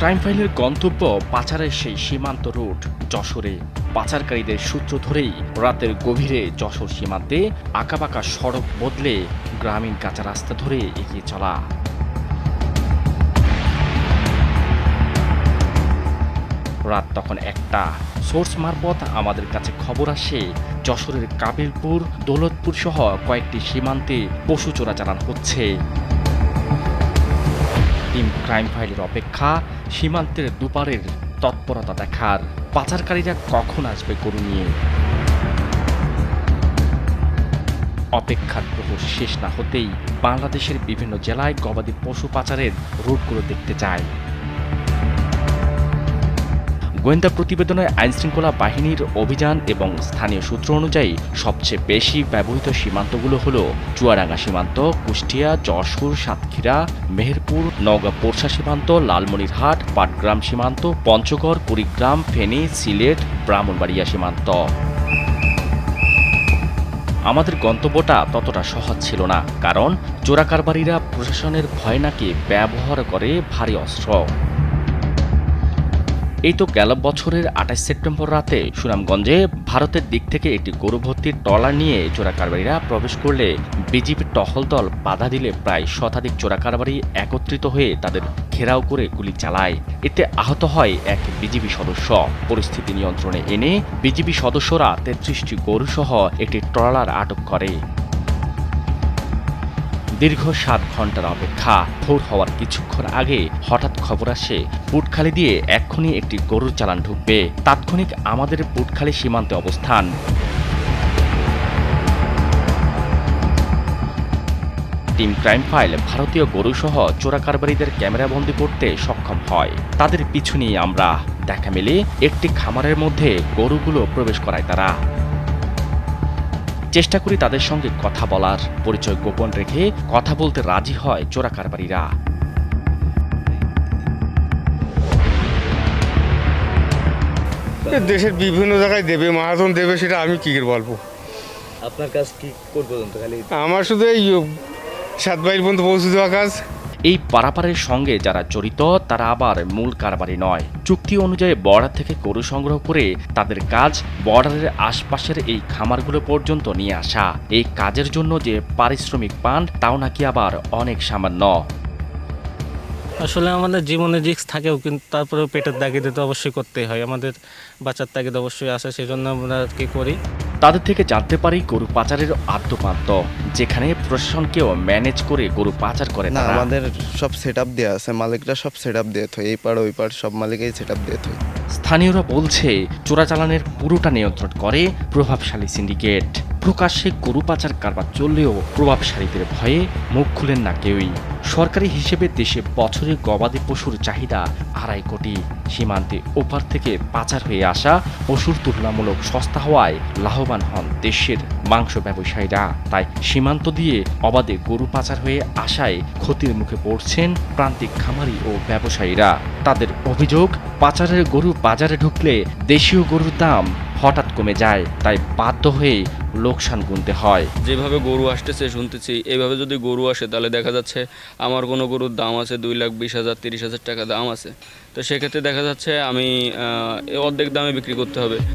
Crime ফাইলের গন্তব্য পাচারের সেই সীমান্ত রুট যশোরে। পাচারকারীদের সূত্র ধরেই রাতের গভীরে যশোর সীমান্তে আঁকাবাঁকা সড়ক বদলে গ্রামীণ কাঁচা রাস্তা ধরে এগিয়ে চলা। রাত তখন ১টা। সোর্স মারফত আমাদের কাছে খবর আসে যশোরের কাবিলপুর, দৌলতপুর সহ কয়েকটি সীমান্তে পশু চোরাচালান হচ্ছে। টিম ক্রাইম ফাইলের অপেক্ষা সীমান্তের দুপারের তৎপরতা দেখার, পাচারকারীরা কখন আসবে গরু নিয়ে। অপেক্ষার প্রহর শেষ না হতেই বাংলাদেশের বিভিন্ন জেলায় গবাদি পশু পাচারের রুটগুলো দেখতে যায়। গোয়েন্দা প্রতিবেদনে আইনশৃঙ্খলা বাহিনীর অভিযান এবং স্থানীয় সূত্র অনুযায়ী সবচেয়ে বেশি ব্যবহৃত সীমান্তগুলো হলো চুয়াডাঙ্গা সীমান্ত, কুষ্টিয়া, যশোর, সাতক্ষীরা, মেহেরপুর, নওগাঁ পোরশা সীমান্ত, লালমনিরহাট, পাটগ্রাম সীমান্ত, পঞ্চগড়, কুড়িগ্রাম, ফেনী, সিলেট, ব্রাহ্মণবাড়িয়া সীমান্ত। আমাদের গন্তব্যটা ততটা সহজ ছিল না, কারণ চোরাকারবারীরা প্রশাসনের ভয় নাকি ব্যবহার করে ভারী অস্ত্র। এই তো গেল বছরের ২৮ সেপ্টেম্বর রাতে সুনামগঞ্জে ভারতের দিক থেকে একটি গরু ভর্তির ট্রলার নিয়ে চোরাকারবারীরা প্রবেশ করলে বিজিবির টহল দল বাধা দিলে প্রায় শতাধিক চোরাকারবারী একত্রিত হয়ে তাদের ঘেরাও করে গুলি চালায়। এতে আহত হয় এক বিজিবি সদস্য। পরিস্থিতি নিয়ন্ত্রণে এনে বিজিবি সদস্যরা ৩৩টি গরুসহ একটি ট্রলার আটক করে। দীর্ঘ ৭ ঘন্টার অপেক্ষা। ভোর হওয়ার কিছুক্ষণ আগে হঠাৎ খবর আসে পুটখালি দিয়ে এক্ষুনি একটি গরুর চালান ঢুকবে। তাৎক্ষণিক আমাদের পুটখালি সীমান্তে অবস্থান। টিম ক্রাইম ফাইল ভারতীয় গরুসহ চোরাকারবারীদের ক্যামেরাবন্দি করতে সক্ষম হয়। তাদের পিছু নিয়ে আমরা দেখা মেলে একটি খামারের মধ্যে গরুগুলো প্রবেশ করায় তারা। চেষ্টা করি তাদের সঙ্গে কথা বলার, পরিচয় গোপন রেখে কথা বলতে রাজি হয় চোরাকারবারীরা। দেশের বিভিন্ন জায়গায় দেবে, মাহাজন দেবে, সেটা আমি কি করে বলবো। আপনার কাজ কি করবো তো খালি? আমার শুধু এই ৭ মাইল পর্যন্ত পৌঁছে দেওয়া কাজ। এই পারাপারের সঙ্গে যারা জড়িত তারা আবার মূল কারবারি নয়। চুক্তি অনুযায়ী বর্ডার থেকে গরু সংগ্রহ করে তাদের কাজ বর্ডারের আশপাশের এই খামারগুলো পর্যন্ত নিয়ে আসা। এই কাজের জন্য যে পারিশ্রমিক পান তাও নাকি আবার অনেক সামান্য। আসলে আমাদের জীবনে রিস্ক থাকেও, কিন্তু তারপরেও পেটের তাগিদে তো অবশ্যই করতেই হয়। আমাদের বাচ্চার তাগিদ অবশ্যই আসে, সেই জন্য আমরা আর কি করি। তাদের থেকে জানতে পারি গরু পাচারের আদ্যপান্ত, যেখানে প্রশাসনকেও ম্যানেজ করে গরু পাচার করে না, তারা। আমাদের সব সেট আপ দেওয়া আছে, মালিকরা সব সেট আপ দিয়ে থয়, এই পাড় ওই পাড় সব মালিকই সেট আপ দিয়ে থয়। স্থানীয়রা বলছে চোরাচালানের পুরোটা নিয়ন্ত্রণ করে প্রভাবশালী সিন্ডিকেট। প্রকাশ্যে গরু পাচার কারবার চললেও প্রভাবশালীদের ভয়ে মুখ খুলেন না কেউই। সরকারি হিসেবে দেশে বছরে গবাদি পশুর চাহিদা ২.৫ কোটি। সীমান্তে ওপার থেকে পাচার হয়ে আসা পশুর তুলনামূলক সস্তা হওয়ায় লাভবান হন দেশের মাংস ব্যবসায়ীরা। তাই সীমান্ত দিয়ে অবাধে গরু পাচার হয়ে আসায় ক্ষতির মুখে পড়ছেন প্রান্তিক খামারি ও ব্যবসায়ীরা। তাদের অভিযোগ, পাচারের গরু বাজারে ঢুকলে দেশীয় গরুর দাম হঠাৎ কমে যায়, তাই বাধ্য হয়ে লোকসান গুনতে হয়। যেভাবে গরু আসতেছে শুনতেছি, এইভাবে যদি গরু আসে তাহলে দেখা যাচ্ছে আমার কোনো গরুর দাম আছে 2,20,000 30,000 টাকা দাম আছে। তো সেক্ষেত্রে দেখা যাচ্ছে আমি অর্ধেক দামে বিক্রি করতে হবে।